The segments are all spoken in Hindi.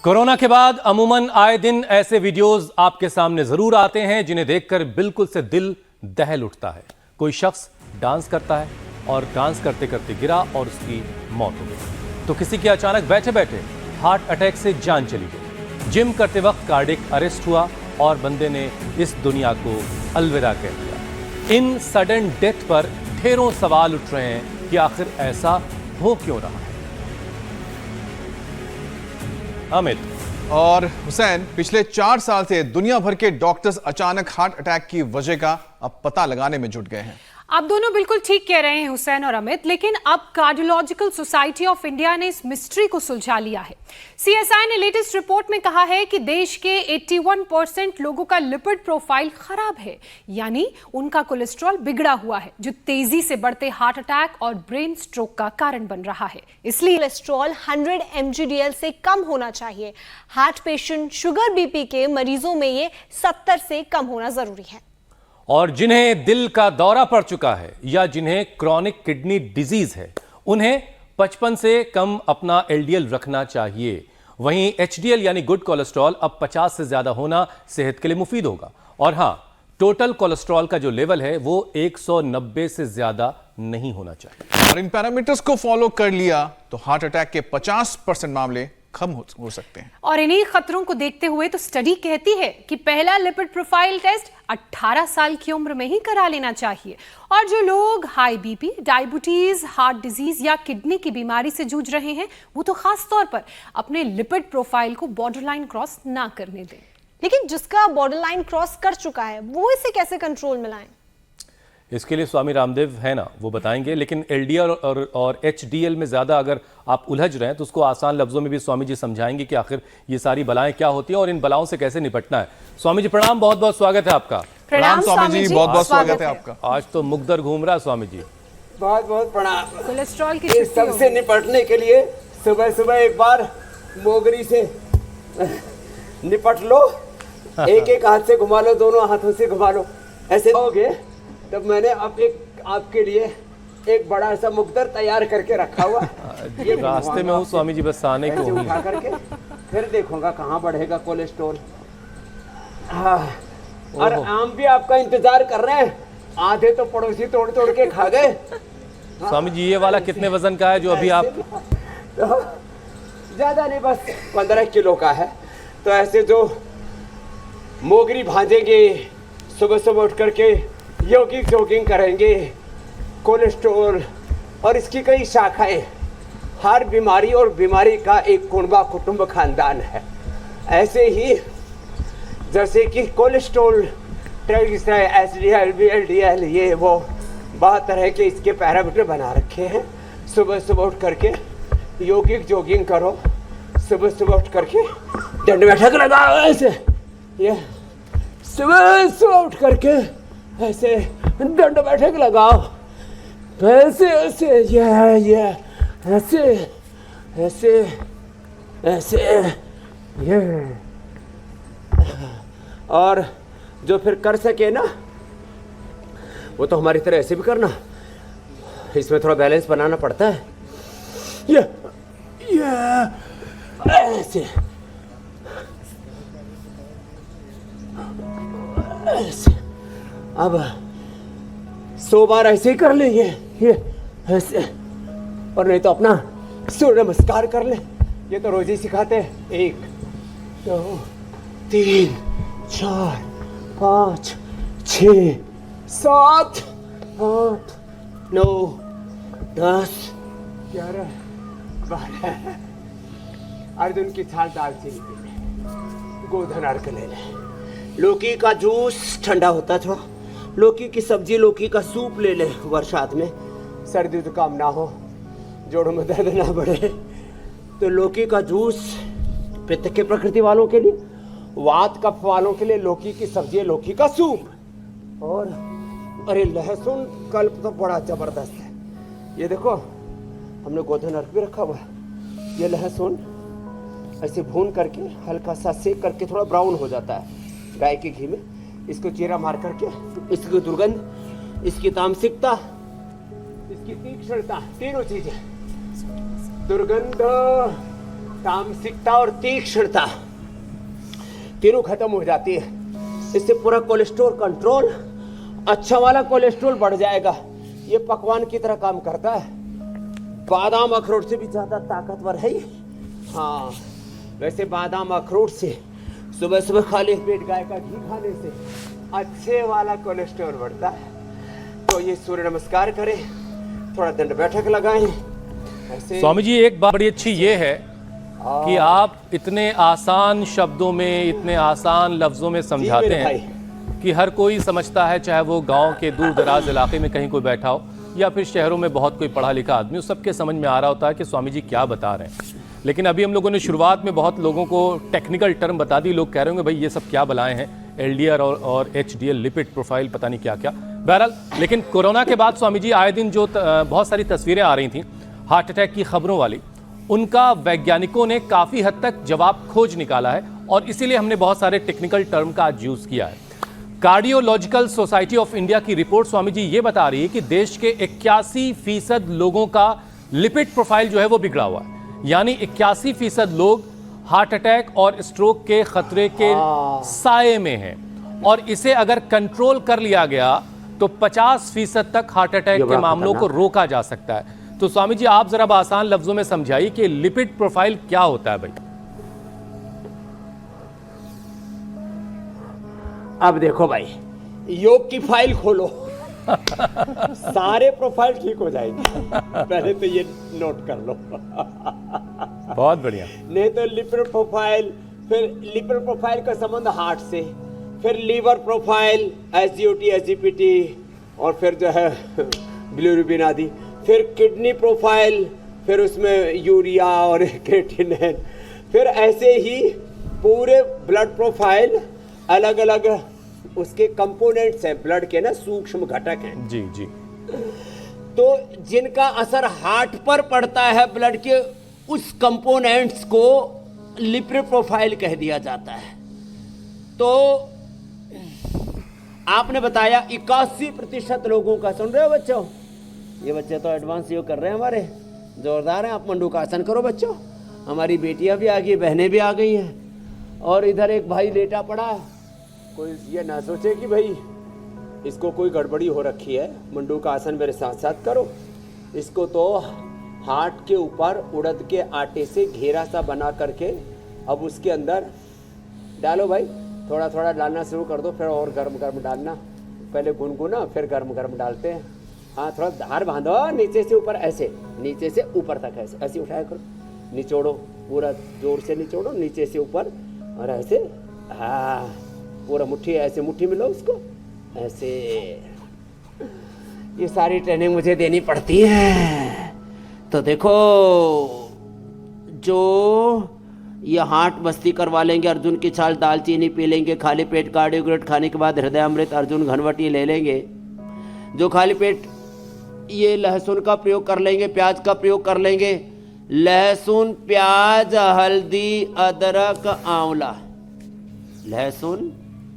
कोरोना के बाद अमूमन आए दिन ऐसे वीडियोस आपके सामने जरूर आते हैं जिन्हें देखकर बिल्कुल से दिल दहल उठता है। कोई शख्स डांस करता है और डांस करते करते गिरा और उसकी मौत हो गई, तो किसी की अचानक बैठे बैठे हार्ट अटैक से जान चली गई। जिम करते वक्त कार्डिक अरेस्ट हुआ और बंदे ने इस दुनिया को अलविदा कह दिया। इन सडन डेथ पर ढेरों सवाल उठ रहे हैं कि आखिर ऐसा हो क्यों रहा है। अमित और हुसैन, पिछले 4 साल से दुनिया भर के डॉक्टर्स अचानक हार्ट अटैक की वजह का अब पता लगाने में जुट गए हैं। आप दोनों बिल्कुल ठीक कह रहे हैं हुसैन और अमित, लेकिन अब कार्डियोलॉजिकल सोसाइटी ऑफ इंडिया ने इस मिस्ट्री को सुलझा लिया है। सीएसआई ने लेटेस्ट रिपोर्ट में कहा है कि देश के 81% लोगों का लिपिड प्रोफाइल खराब है, यानी उनका कोलेस्ट्रॉल बिगड़ा हुआ है, जो तेजी से बढ़ते हार्ट अटैक और ब्रेन स्ट्रोक का कारण बन रहा है। इसलिए कोलेस्ट्रॉल 100 mgdl से कम होना चाहिए। हार्ट पेशेंट, शुगर, बीपी के मरीजों में ये 70 से कम होना जरूरी है। और जिन्हें दिल का दौरा पड़ चुका है या जिन्हें क्रॉनिक किडनी डिजीज है, उन्हें 55 से कम अपना एलडीएल रखना चाहिए। वहीं एचडीएल यानी गुड कोलेस्ट्रॉल अब 50 से ज्यादा होना सेहत के लिए मुफीद होगा। और हां, टोटल कोलेस्ट्रॉल का जो लेवल है वो 190 से ज्यादा नहीं होना चाहिए। और इन पैरामीटर्स को फॉलो कर लिया तो हार्ट अटैक के 50% मामले कम हो सकते हैं। और इन्हीं खतरों को देखते हुए तो स्टडी कहती है कि पहला लिपिड प्रोफाइल टेस्ट 18 साल की उम्र में ही करा लेना चाहिए। और जो लोग high BP, diabetes, heart disease या किडनी की बीमारी से जूझ रहे हैं, वो तो खास तौर पर अपने लिपिड प्रोफाइल को बॉर्डरलाइन क्रॉस ना करने दें। लेकिन जिसका बॉर्डरलाइन क्रॉस कर चुका है, वो इसे कैसे कंट्रोल में लाएं? इसके लिए स्वामी रामदेव है ना, वो बताएंगे। लेकिन एलडीएल और एचडीएल में ज्यादा अगर आप उलझ रहे हैं तो उसको आसान लफ्जों में भी स्वामी जी समझाएंगे कि आखिर ये सारी बलाएं क्या होती हैं और इन बलाओं से कैसे निपटना है। स्वामी जी प्रणाम, बहुत बहुत स्वागत है आपका। प्रणाम स्वामी जी, बहुत बहुत स्वागत है आपका। आज तो मुकदर घूम रहा है स्वामी जी। बहुत बहुत प्रणाम। कोलेस्ट्रॉल की इस सबसे निपटने के लिए सुबह सुबह एक बार मोगरी से निपट लो। एक एक हाथ से घुमा लो, दोनों हाथों से घुमा लो, ऐसे होगे। तब मैंने अब एक आपके लिए एक बड़ा सा मुकदर तैयार करके रखा हुआ। ये रास्ते में हूँ स्वामी जी, बस आने को उठा करके फिर देखूंगा कहाँ बढ़ेगा कोलेस्ट्रॉल। और आम भी आपका इंतजार कर रहे हैं। आधे तो पड़ोसी तोड़ तोड़ के खा गए। स्वामी जी ये वाला कितने वजन का है जो अभी आप? तो ज्यादा नहीं, बस 15 किलो का है। तो ऐसे जो मोगरी भाजेंगे, सुबह सुबह उठ करके योगिक जॉगिंग करेंगे, कोलेस्ट्रॉल और इसकी कई शाखाएं, हर बीमारी और बीमारी का एक कुनबा कुटुंब खानदान है। ऐसे ही जैसे कि कोलेस्ट्रॉल, ट्राइग्लिसराइड, एचडीएल, वीएलडीएल, ये वो बहुत तरह के इसके पैरामीटर बना रखे हैं। सुबह सुबह उठ करके योगिक जॉगिंग करो, सुबह सुबह उठ करके दंड बैठक लगाओ, ऐसे ये सुबह सुबह उठ करके ऐसे दंड बैठक लगाओ, ऐसे ऐसे ये ऐसे ऐसे ऐसे ये। और जो फिर कर सके ना, वो तो हमारी तरह ऐसे भी करना। इसमें थोड़ा बैलेंस बनाना पड़ता है। ये ऐसे ऐसे। अब 100 बार ऐसे ही कर ले, ये ऐसे। और नहीं तो अपना सूर्य नमस्कार कर ले, ये तो रोज ही सिखाते हैं। 1 2 3 4 5 6 7 8 9 10 11 12। अर्जुन की छाल दालचीनी पी ले, गोधन अर्क ले ले, लौकी का जूस ठंडा होता था, लौकी की सब्जी, लौकी का सूप ले ले बरसात में, सर्दी जुकाम ना हो, जोड़ों में दर्द ना बढ़े तो लौकी का जूस। पित्त के प्रकृति वालों के लिए, वात कफ वालों के लिए लौकी की सब्जी, लौकी का सूप। और अरे लहसुन कल्प तो बड़ा जबरदस्त है। ये देखो हमने गोधन अर्क भी रखा हुआ है। ये लहसुन ऐसे भून करके हल्का सा सेक करके थोड़ा ब्राउन हो जाता है गाय के घी में, इसको चीरा मार करके, इसकी दुर्गंध, इसकी तामसिकता, इसकी तीक्ष्णता, तीनों चीजें, दुर्गंध तामसिकता और तीक्ष्णता तीनों खत्म हो जाती है। इससे पूरा कोलेस्ट्रॉल कंट्रोल, अच्छा वाला कोलेस्ट्रॉल बढ़ जाएगा। ये पकवान की तरह काम करता है। बादाम अखरोट से भी ज्यादा ताकतवर है ये। हाँ, वैसे बादाम अखरोट से सुबह सुबह खाली पेट गाय का घी खाने से अच्छे वाला कोलेस्ट्रॉल बढ़ता है। तो ये सूर्य नमस्कार करें, थोड़ा दंड बैठक लगाएं ऐसे। स्वामी जी, एक बात बड़ी अच्छी ये है कि आप इतने आसान शब्दों में, इतने आसान लफ्जों में समझाते हैं कि हर कोई समझता है, चाहे वो गांव के दूर दराज इलाके में कहीं कोई बैठा हो या फिर शहरों में बहुत कोई पढ़ा लिखा आदमी, उस सबके समझ में आ रहा होता है कि स्वामी जी क्या बता रहे हैं। लेकिन अभी हम लोगों ने शुरुआत में बहुत लोगों को टेक्निकल टर्म बता दी। लोग कह रहे होंगे भाई ये सब क्या बलाएं हैं, LDL और HDL लिपिड प्रोफाइल, पता नहीं क्या क्या। बहरहाल, लेकिन कोरोना के बाद स्वामी जी आए दिन जो बहुत सारी तस्वीरें आ रही थी हार्ट अटैक की खबरों वाली, उनका वैज्ञानिकों ने काफ़ी हद तक जवाब खोज निकाला है और इसीलिए हमने बहुत सारे टेक्निकल टर्म का आज यूज़ किया है। कार्डियोलॉजिकल सोसाइटी ऑफ इंडिया की रिपोर्ट स्वामी जी ये बता रही है कि देश के 81% लोगों का लिपिड प्रोफाइल जो है वो बिगड़ा हुआ है। यानी 81% लोग हार्ट अटैक और स्ट्रोक के खतरे के साए में हैं और इसे अगर कंट्रोल कर लिया गया तो 50% तक हार्ट अटैक के मामलों को रोका जा सकता है। तो स्वामी जी, आप जरा आसान लफ्जों में समझाइए कि लिपिड प्रोफाइल क्या होता है भाई। अब देखो भाई, योग की फाइल खोलो सारे प्रोफाइल ठीक हो जाएंगे। पहले तो ये नोट कर लो बहुत बढ़िया। नहीं तो लिपिड प्रोफाइल, फिर लिपिड प्रोफाइल का संबंध हार्ट से, फिर लीवर प्रोफाइल SGOT SGPT और फिर जो है बिलिरुबिन आदि, फिर किडनी प्रोफाइल, फिर उसमें यूरिया और क्रिएटिनिन, फिर ऐसे ही पूरे ब्लड प्रोफाइल, अलग अलग उसके कंपोनेंट्स हैं, ब्लड के ना सूक्ष्म घटक हैं जी जी। तो जिनका असर हार्ट पर पड़ता है, ब्लड के उस कंपोनेंट्स को लिपिड प्रोफाइल कह दिया जाता है। तो आपने बताया 81% लोगों का, सुन रहे हो बच्चों, ये बच्चे तो एडवांस योग कर रहे हैं हमारे, जोरदार हैं। आप मंडूकासन करो बच्चों। हमारी बेटियां भी आ गई, बहनें भी आ गई हैं। और इधर एक भाई लेटा पड़ा है, कोई ये ना सोचे कि भाई इसको कोई गड़बड़ी हो रखी है। मंडूकासन मेरे साथ साथ करो। इसको तो हार्ट के ऊपर उड़द के आटे से घेरा सा बना करके अब उसके अंदर डालो भाई, थोड़ा थोड़ा डालना शुरू कर दो, फिर और गर्म गर्म डालना, पहले गुनगुना फिर गर्म गर्म डालते हैं। हाँ, थोड़ा धार बांधो नीचे से ऊपर, ऐसे नीचे से ऊपर तक ऐसे ऐसे उठाया करो, निचोड़ो, पूरा जोर से निचोड़ो नीचे से ऊपर, और ऐसे हाँ पूरा मुट्ठी, ऐसे मुट्ठी में लो उसको ऐसे। ये सारी ट्रेनिंग मुझे देनी पड़ती है। तो देखो, जो ये हार्ट मस्ती करवा लेंगे, अर्जुन की छाल दालचीनी पी लेंगे, खाली पेट कार्डियोग्रेट खाने के बाद हृदय अमृत अर्जुन घनवटी ले लेंगे, जो खाली पेट ये लहसुन का प्रयोग कर लेंगे, प्याज का प्रयोग कर लेंगे, लहसुन प्याज हल्दी अदरक आंवला, लहसुन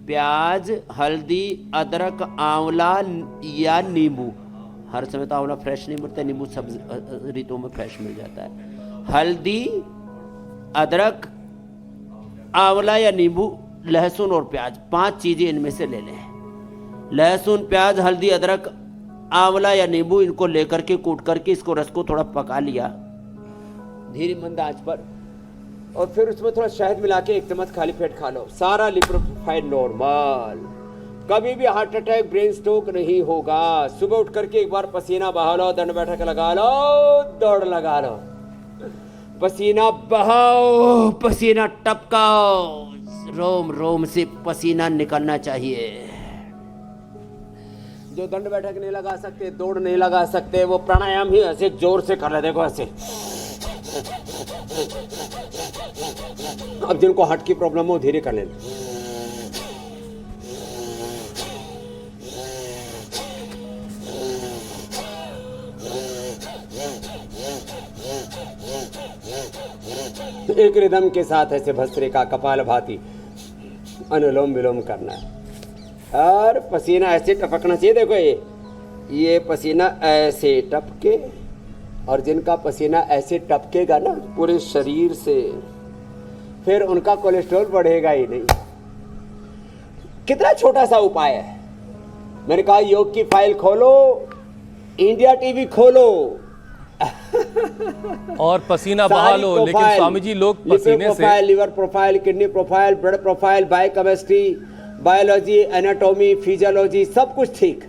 प्याज हल्दी अदरक आंवला या नींबू। हर समय तो आंवला फ्रेश नहीं मिलता, नींबू सब ऋतुओं में फ्रेश मिल जाता है। हल्दी अदरक आंवला या नींबू, लहसुन और प्याज, 5 चीजें इनमें से ले लें। लहसुन प्याज हल्दी अदरक आंवला या नींबू, इनको लेकर के कूट करके इसको रस को थोड़ा पका लिया धीरे मंद आंच पर, और फिर उसमें थोड़ा शहद मिला के 1 चम्मच खाली पेट खा लो। सारा लिपिड प्रोफाइल नॉर्मल, कभी भी हार्ट अटैक ब्रेन स्ट्रोक नहीं होगा। सुबह उठ करके एक बार पसीना बहा लो, दंड बैठक लगा लो, दौड़ लगा लो, पसीना बहाओ, पसीना टपकाओ, रोम रोम से पसीना निकलना चाहिए। जो दंड बैठक नहीं लगा सकते, दौड़ नहीं लगा सकते, वो प्राणायाम ही ऐसे जोर से कर ले, देखो ऐसे। अब जिनको हार्ट की प्रॉब्लम हो धीरे कर ले। एक रिदम के साथ ऐसे भस्त्रिका कपाल भाती अनुलोम विलोम करना है, और पसीना ऐसे टपकना चाहिए। देखो ये पसीना ऐसे टपके और जिनका पसीना ऐसे टपकेगा ना पूरे शरीर से, फिर उनका कोलेस्ट्रॉल बढ़ेगा ही नहीं। कितना छोटा सा उपाय है। मैंने कहा योग की फाइल खोलो, इंडिया टीवी खोलो और पसीना बहा लो। लेकिन स्वामी जी लोग पसीने से, liver profile, kidney profile, blood profile, biochemistry, biology, anatomy, physiology, सब कुछ ठीक।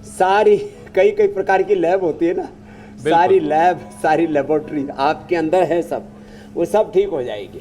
सारी कई कई प्रकार की लैब होती है ना, सारी लैब, सारी लेबोरेटरी आपके अंदर है, सब वो सब ठीक हो जाएगी।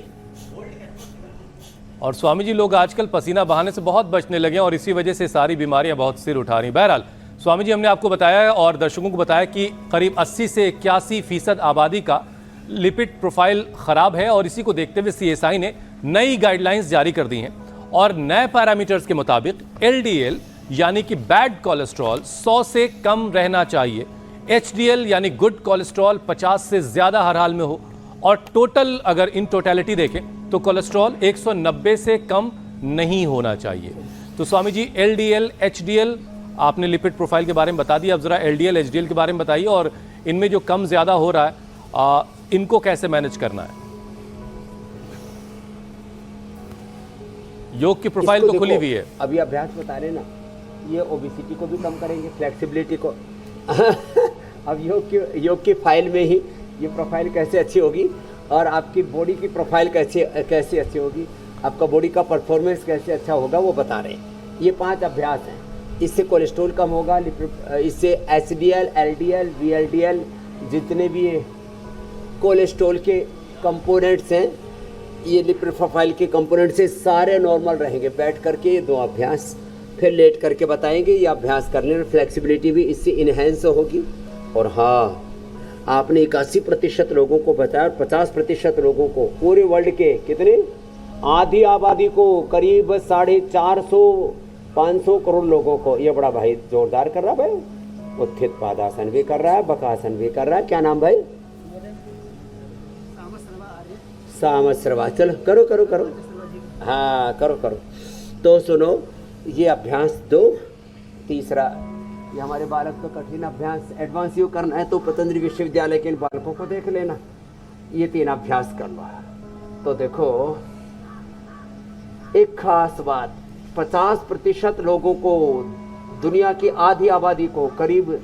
और स्वामी जी लोग आजकल पसीना बहाने से बहुत बचने लगे हैं और इसी वजह से सारी बीमारियां बहुत सिर उठा रही हैं। बहरहाल स्वामी जी, हमने आपको बताया और दर्शकों को बताया कि करीब 80 से 81% आबादी का लिपिड प्रोफाइल खराब है और इसी को देखते हुए CSI ने नई गाइडलाइंस जारी कर दी हैं और नए पैरामीटर्स के मुताबिक LDL यानी कि बैड कोलेस्ट्रॉल 100 से कम रहना चाहिए, HDL यानी गुड कोलेस्ट्रॉल 50 से ज्यादा हर हाल में हो, और टोटल अगर इन टोटलिटी देखें तो कोलेस्ट्रॉल 190 से कम नहीं होना चाहिए। तो स्वामी जी, LDL, HDL आपने लिपिड प्रोफाइल के बारे में बता दिया, अब जरा LDL, HDL के बारे में बताइए और इनमें जो कम ज्यादा हो रहा है इनको कैसे मैनेज करना है। योग की प्रोफाइल तो खुली हुई है, अभी अभ्यास बता रहे ना, ये ओबेसिटी को भी कम करेंगे, फ्लेक्सिबिलिटी को अब योग की फाइल में ही ये प्रोफाइल कैसे अच्छी होगी और आपकी बॉडी की प्रोफाइल कैसे अच्छी होगी, आपका बॉडी का परफॉर्मेंस कैसे अच्छा होगा, वो बता रहे हैं। ये 5 अभ्यास हैं। इससे कोलेस्ट्रॉल कम होगा, इससे HDL, LDL, VLDL जितने भी कोलेस्ट्रॉल के कंपोनेंट्स हैं, ये लिपिड प्रोफाइल के कंपोनेंट से सारे नॉर्मल रहेंगे। बैठ करके ये 2 अभ्यास, फिर लेट करके बताएंगे, ये अभ्यास करने में फ्लेक्सिबिलिटी भी इससे इन्हेंस होगी। और हाँ, आपने 81% लोगों को बताया और 50% लोगों को, पूरे वर्ल्ड के कितने, आधी आबादी को, करीब 450-500 करोड़ लोगों को, ये बड़ा भाई जोरदार कर रहा है भाई, उत्थित पादासन भी कर रहा है, बकासन भी कर रहा है। क्या नाम भाई? सामश्रवा। चलो करो करो करो, हाँ करो करो। तो सुनो, ये अभ्यास 2, तीसरा, ये हमारे बालक तो कठिन अभ्यास एडवांस यू करना है तो पतंजलि विश्वविद्यालय के इन बालकों को देख लेना, ये 3 अभ्यास कर लो। तो देखो, एक खास बात, 50% लोगों को, दुनिया की आधी आबादी को, करीब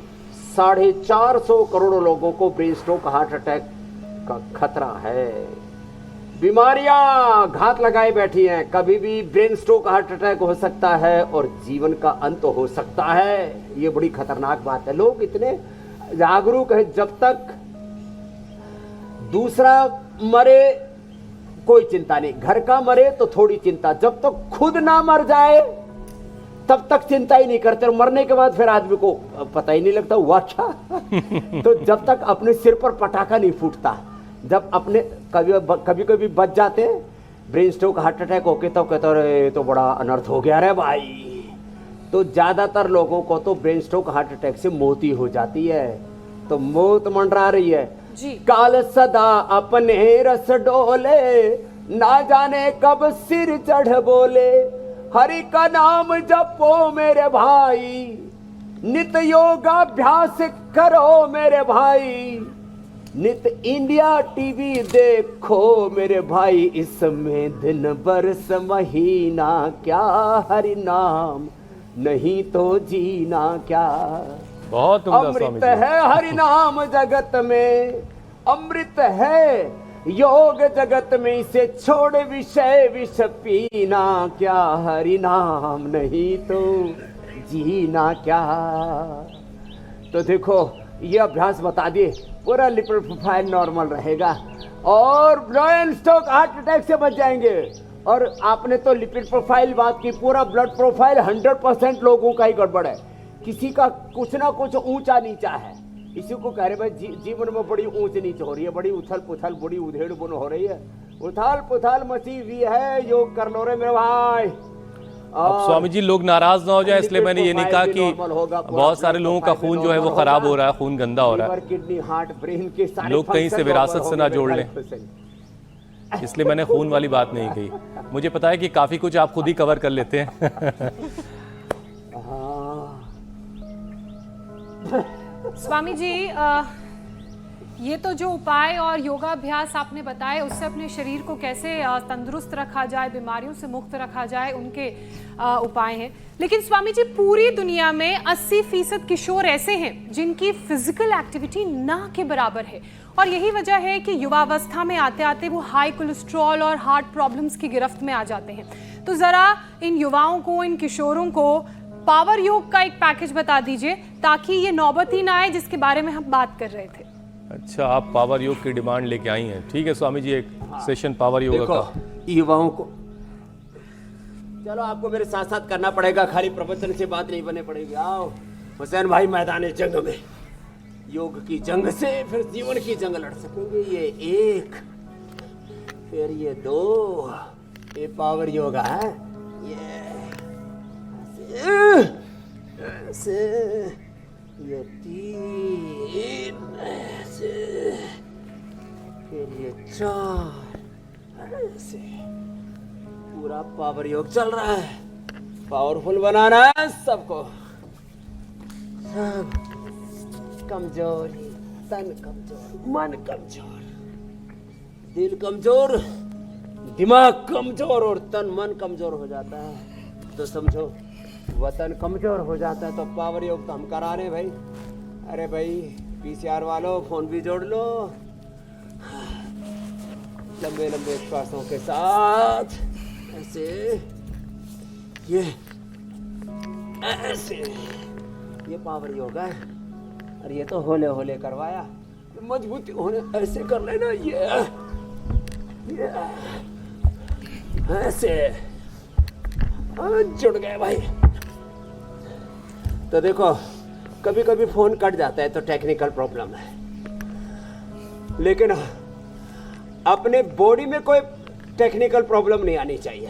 450 करोड़ लोगों को ब्रेन स्ट्रोक, हार्ट अटैक का खतरा है। बीमारियां घात लगाए बैठी हैं, कभी भी ब्रेन स्ट्रोक, हार्ट अटैक हो सकता है और जीवन का अंत हो सकता है। ये बड़ी खतरनाक बात है। लोग इतने जागरूक हैं, जब तक दूसरा मरे कोई चिंता नहीं, घर का मरे तो थोड़ी चिंता, जब तक खुद ना मर जाए तब तक चिंता ही नहीं करते, और मरने के बाद फिर आदमी को पता ही नहीं लगता हुआ क्या तो जब तक अपने सिर पर पटाखा नहीं फूटता, जब अपने कभी कभी बच जाते ब्रेन स्ट्रोक, हार्ट अटैक होके, तो कहते अरे तो बड़ा अनर्थ हो गया रे भाई। तो ज्यादातर लोगों को तो ब्रेन स्ट्रोक, हार्ट अटैक से मौत ही हो जाती है। तो मौत मंडरा रही है जी। काल सदा अपने रस डोले, ना जाने कब सिर चढ़ बोले, हरि का नाम जपो मेरे भाई, नित योगाभ्यास करो मेरे भाई, नित इंडिया टीवी देखो मेरे भाई, इसमें दिन बरस महीना क्या, हरि नाम नहीं तो जीना क्या। बहुत अमृत है हरि नाम जगत में, अमृत है योग जगत में, इसे छोड़ विषय विष पीना क्या, हरि नाम नहीं तो जीना क्या। तो देखो, ये अभ्यास बता दिए, पूरा लिपिड प्रोफाइल नॉर्मल रहेगा और ब्रेन स्ट्रोक, हार्ट अटैक से बच जाएंगे। और आपने तो लिपिड प्रोफाइल बात की, पूरा ब्लड प्रोफाइल 100% लोगों का ही गड़बड़ है, किसी का कुछ ना कुछ ऊंचा नीचा है। इसी को कह रहे भाई जीवन में बड़ी ऊंच नीच हो रही है, बड़ी उछल पुथल, बड़ी उधेड़ बुन हो रही है, उथल पुथल मची हुई है। योग कर लो रे मेरे भाई। अब स्वामी जी लोग नाराज ना हो जाए, इसलिए मैंने ये नहीं कहा कि बहुत सारे लोगों का खून जो है वो खराब हो रहा है, खून गंदा हो रहा है, किडनी, हार्ट, ब्रेन के सारे लोग कहीं से विरासत से ना जोड़ लें, इसलिए मैंने खून वाली बात नहीं कही। मुझे पता है कि काफी कुछ आप खुद ही कवर कर लेते हैं स्वामी जी, ये तो जो उपाय और योगाभ्यास आपने बताए उससे अपने शरीर को कैसे तंदुरुस्त रखा जाए, बीमारियों से मुक्त रखा जाए, उनके उपाय हैं। लेकिन स्वामी जी, पूरी दुनिया में 80% किशोर ऐसे हैं जिनकी फिजिकल एक्टिविटी ना के बराबर है और यही वजह है कि युवावस्था में आते आते वो हाई कोलेस्ट्रॉल और हार्ट प्रॉब्लम्स की गिरफ्त में आ जाते हैं। तो जरा इन युवाओं को, इन किशोरों को पावर योग का एक पैकेज बता दीजिए ताकि ये नौबत ही ना आए जिसके बारे में हम बात कर रहे थे। अच्छा, आप पावर योग की डिमांड लेके आई हैं। ठीक है स्वामी जी, एक सेशन पावर योग का। युवाओं को चलो, आपको मेरे साथ साथ करना पड़ेगा, खाली प्रवचन से बात नहीं बने पड़ेगी। आओ हुसैन भाई, मैदान जंग में योग की जंग से फिर जीवन की जंग लड़ सकेंगे। ये 1, फिर ये 2, ये पावर योगा है। ये ऐसे, ये 3, ऐसे, फिर ये 4, ऐसे। पूरा पावर योग चल रहा है। पावरफुल बनाना है सबको। सब कमजोरी, तन कमजोर, मन कमजोर, दिल कमजोर, दिमाग कमजोर और तन मन कमजोर हो जाता है तो समझो वतन कमजोर हो जाता है। तो पावर योग तो हम करा रहे भाई। अरे भाई पीसीआर वालों, फोन भी जोड़ लो। लंबे लंबे श्वासों के साथ ऐसे, ये ऐसे, ये पावर योग है। और ये तो होले होले करवाया, मजबूती होने ऐसे कर लेना। ये ऐसे जुड़ गए भाई। तो देखो, कभी कभी फोन कट जाता है तो टेक्निकल प्रॉब्लम है, लेकिन अपने बॉडी में कोई टेक्निकल प्रॉब्लम नहीं आनी चाहिए।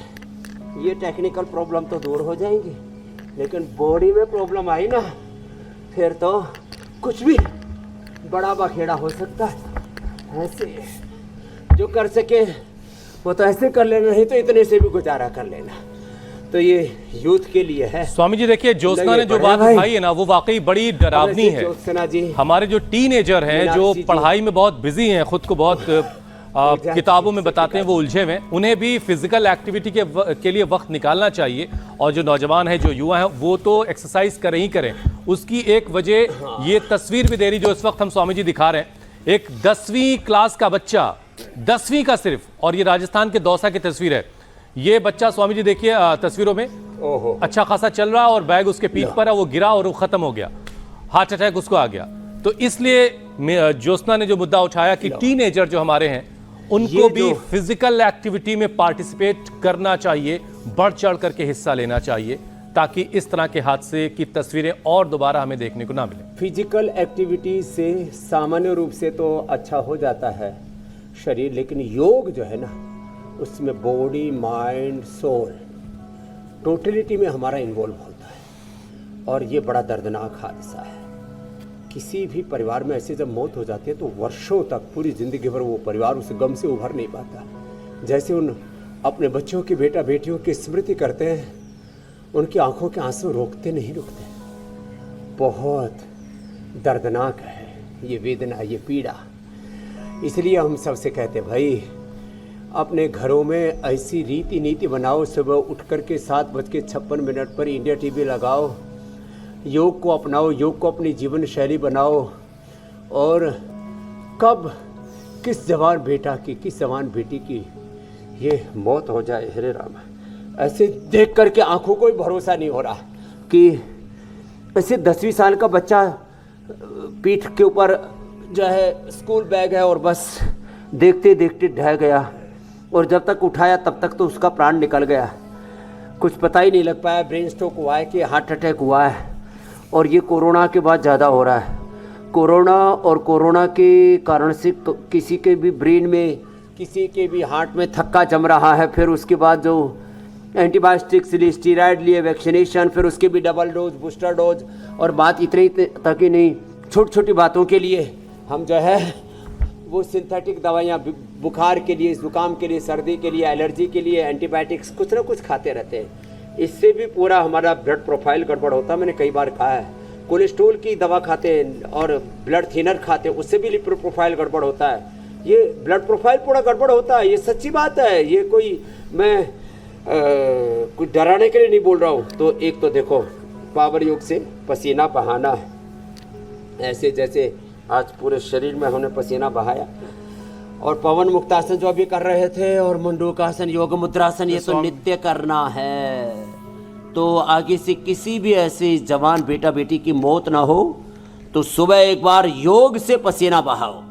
ये टेक्निकल प्रॉब्लम तो दूर हो जाएंगी, लेकिन बॉडी में प्रॉब्लम आई ना, फिर तो कुछ भी बड़ा बखेड़ा हो सकता है। ऐसे जो कर सके वो तो ऐसे कर लेना, नहीं तो इतने से भी गुजारा कर लेना। तो ये यूथ के लिए है। स्वामी जी देखिए, ज्योत्सना ने जो बात उठाई है ना, वो वाकई बड़ी डरावनी है। ज्योत्सना जी, हमारे जो टीनेजर हैं, जो पढ़ाई में बहुत बिजी हैं, खुद को बहुत किताबों में बताते हैं वो उलझे हुए, उन्हें भी फिजिकल एक्टिविटी के लिए वक्त निकालना चाहिए। और जो नौजवान हैं, जो युवा हैं, वो तो एक्सरसाइज करें ही करें। उसकी एक वजह ये तस्वीर भी दे रही जो इस वक्त हम स्वामी जी दिखा रहे हैं। एक 10वीं क्लास का बच्चा, 10वीं का सिर्फ, और ये राजस्थान के दौसा की तस्वीर है। ये बच्चा स्वामी जी देखिए तस्वीरों में अच्छा खासा चल रहा और बैग उसके पीठ पर है, वो गिरा और वो खत्म हो गया, हार्ट अटैक उसको आ गया। तो इसलिए ज्योत्सना ने जो मुद्दा उठाया कि टीनेजर जो हमारे हैं उनको भी फिजिकल एक्टिविटी में पार्टिसिपेट करना चाहिए, बढ़ चढ़ करके हिस्सा लेना चाहिए, ताकि इस तरह के हादसे की तस्वीरें और दोबारा हमें देखने को ना मिले। फिजिकल एक्टिविटी से सामान्य रूप से तो अच्छा हो जाता है शरीर, लेकिन योग जो है ना, उसमें बॉडी, माइंड, सोल, टोटलिटी में हमारा इन्वॉल्व होता है। और ये बड़ा दर्दनाक हादसा है। किसी भी परिवार में ऐसे जब मौत हो जाती है तो वर्षों तक, पूरी जिंदगी भर वो परिवार उस गम से उभर नहीं पाता। जैसे उन अपने बच्चों की, बेटा बेटियों की स्मृति करते हैं, उनकी आंखों के आंसू रोकते नहीं रुकते। बहुत दर्दनाक है ये वेदना, ये पीड़ा। इसलिए हम सबसे कहते हैं भाई, अपने घरों में ऐसी रीति नीति बनाओ, सुबह उठ कर के 7:56 पर इंडिया टीवी लगाओ, योग को अपनाओ, योग को अपनी जीवन शैली बनाओ। और कब किस जवान बेटा की, किस जवान बेटी की ये मौत हो जाए, हरे राम, ऐसे देख करके आंखों को भी भरोसा नहीं हो रहा कि ऐसे 10वीं साल का बच्चा पीठ के ऊपर जो है स्कूल बैग है और बस देखते देखते ढह गया, और जब तक उठाया तब तक तो उसका प्राण निकल गया। कुछ पता ही नहीं लग पाया ब्रेन स्ट्रोक हुआ है कि हार्ट अटैक हुआ है। और ये कोरोना के बाद ज़्यादा हो रहा है। कोरोना के कारण से किसी के भी ब्रेन में, किसी के भी हार्ट में थक्का जम रहा है। फिर उसके बाद जो एंटीबायोटिक्स लिए, स्टीरॉयड लिए, वैक्सीनेशन, फिर उसके भी डबल डोज, बूस्टर डोज। और बात इतनी तक ही नहीं, छोटी छोटी बातों के लिए हम जो है वो सिंथेटिक दवाइयाँ, बुखार के लिए, जुकाम के लिए, सर्दी के लिए, एलर्जी के लिए एंटीबायोटिक्स कुछ ना कुछ खाते रहते हैं। इससे भी पूरा हमारा ब्लड प्रोफाइल गड़बड़ होता है। मैंने कई बार कहा है, कोलेस्ट्रोल की दवा खाते हैं और ब्लड थिनर खाते हैं, उससे भी लिपिड प्रोफाइल गड़बड़ होता है। ये ब्लड प्रोफाइल पूरा गड़बड़ होता है, ये सच्ची बात है। ये कोई मैं कुछ डराने के लिए नहीं बोल रहा हूँ। तो एक तो देखो पावर योग से पसीना बहाना है, ऐसे जैसे आज पूरे शरीर में हमने पसीना बहाया। और पवन मुक्तासन जो अभी कर रहे थे, और मंडूकासन, योग मुद्रासन, ये तो नित्य करना है। तो आगे से किसी भी ऐसे जवान बेटा बेटी की मौत ना हो, तो सुबह एक बार योग से पसीना बहाओ।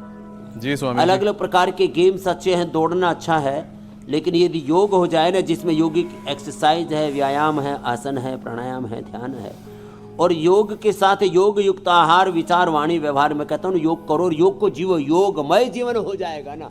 जी स्वामी अलग अलग प्रकार के गेम्स अच्छे हैं, दौड़ना अच्छा है, लेकिन यदि योग हो जाए ना, जिसमें योगिक एक्सरसाइज है, व्यायाम है, आसन है, प्राणायाम है, ध्यान है, और योग के साथ योग युक्त आहार, विचार, वाणी, व्यवहार, में कहता हूँ योग करो और योग को जीवो, योगमय जीवन हो जाएगा ना।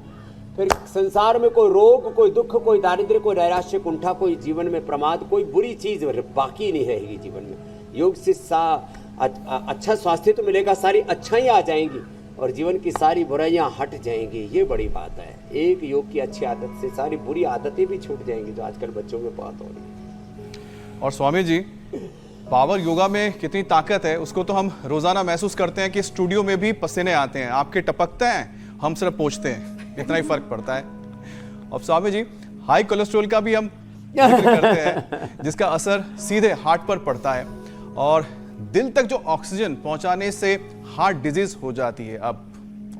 फिर संसार में कोई रोग, कोई दुख, कोई दारिद्र्य, कोई नैराश्य, कुंठा, कोई जीवन में प्रमाद, कोई बुरी चीज बाकी नहीं रहेगी जीवन में। योग से अच्छा स्वास्थ्य तो मिलेगा, सारी अच्छाइयाँ आ जाएंगी और जीवन की सारी बुराइयां हट जाएंगी। ये बड़ी बात है। एक योग की अच्छी आदत से सारी बुरी आदतें भी छूट जाएंगी, जो आजकल बच्चों में बहुत हो रही है। और स्वामी जी, पावर योगा में कितनी ताकत है उसको तो हम रोजाना महसूस करते हैं कि स्टूडियो में भी पसीने आते हैं, आपके टपकते हैं, हम सिर्फ पहुंचते हैं, इतना ही फर्क पड़ता है। अब स्वामी जी, हाई कोलेस्ट्रॉल का भी हम जिक्र करते हैं, जिसका असर सीधे हार्ट पर पड़ता है और दिल तक जो ऑक्सीजन पहुंचाने से हार्ट डिजीज हो जाती है। अब